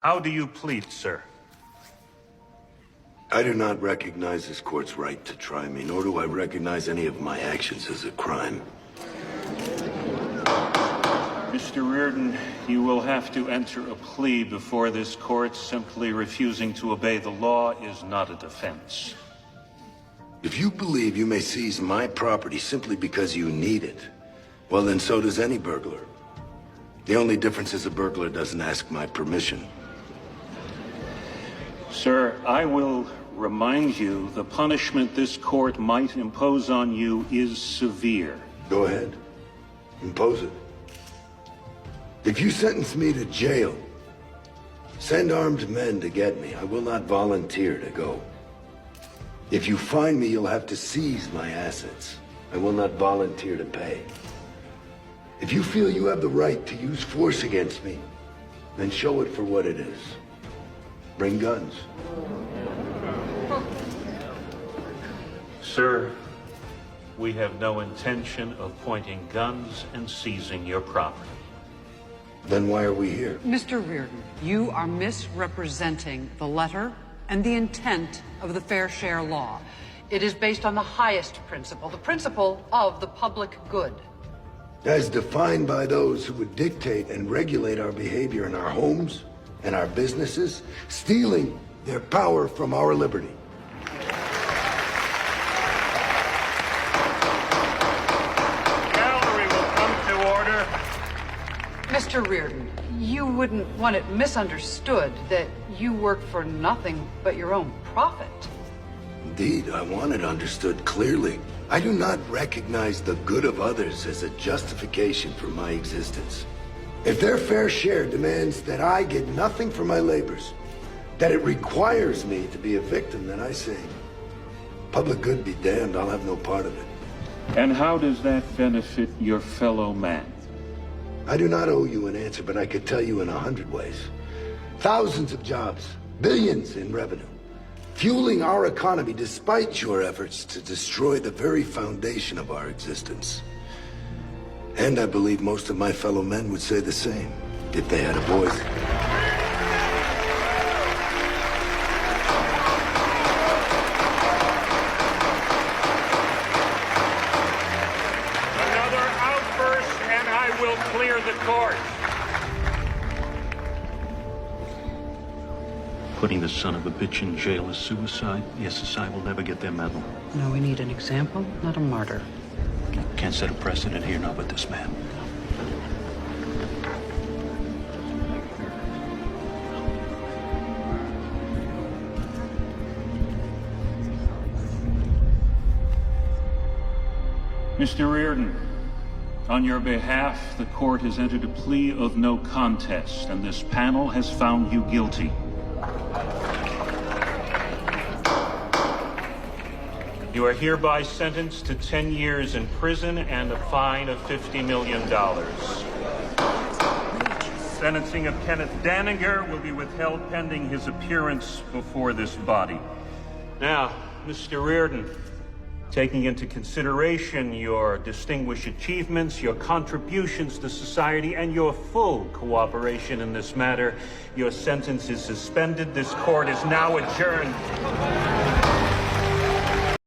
How do you plead, sir? I do not recognize this court's right to try me, nor do I recognize any of my actions as a crime. Mr. Reardon, you will have to enter a plea before this court. Simply refusing to obey the law is not a defense. If you believe you may seize my property simply because you need it, well, then so does any burglar. The only difference is a burglar doesn't ask my permission. Sir, I will remind you the punishment this court might impose on you is severe. Go ahead. Impose it. If you sentence me to jail, send armed men to get me. I will not volunteer to go. If you find me, you'll have to seize my assets. I will not volunteer to pay. If you feel you have the right to use force against me, then show it for what it is. Bring guns. Sir, we have no intention of pointing guns and seizing your property. Then why are we here? Mr. Reardon, you are misrepresenting the letter and the intent of the Fair Share Law. It is based on the highest principle, the principle of the public good. As defined by those who would dictate and regulate our behavior in our homes and our businesses, stealing their power from our liberty. Gallery will come to order. Mr. Reardon, you wouldn't want it misunderstood that you work for nothing but your own profit. Indeed, I want it understood clearly. I do not recognize the good of others as a justification for my existence. If their fair share demands that I get nothing for my labors, that it requires me to be a victim, then I say, public good be damned, I'll have no part of it. And how does that benefit your fellow man? I do not owe you an answer, but I could tell you in 100 ways. Thousands of jobs, billions in revenue, fueling our economy despite your efforts to destroy the very foundation of our existence. And I believe most of my fellow men would say the same, if they had a voice. Another outburst, and I will clear the court. Putting the son of a bitch in jail is suicide. The SSI will never get their medal. No, we need an example, not a martyr. Can't set a precedent here, not with this man. Mr. Reardon, on your behalf, the court has entered a plea of no contest, and this panel has found you guilty. You are hereby sentenced to 10 years in prison and a fine of $50 million. Sentencing of Kenneth Daniger will be withheld pending his appearance before this body. Now, Mr. Reardon, taking into consideration your distinguished achievements, your contributions to society, and your full cooperation in this matter, your sentence is suspended. This court is now adjourned.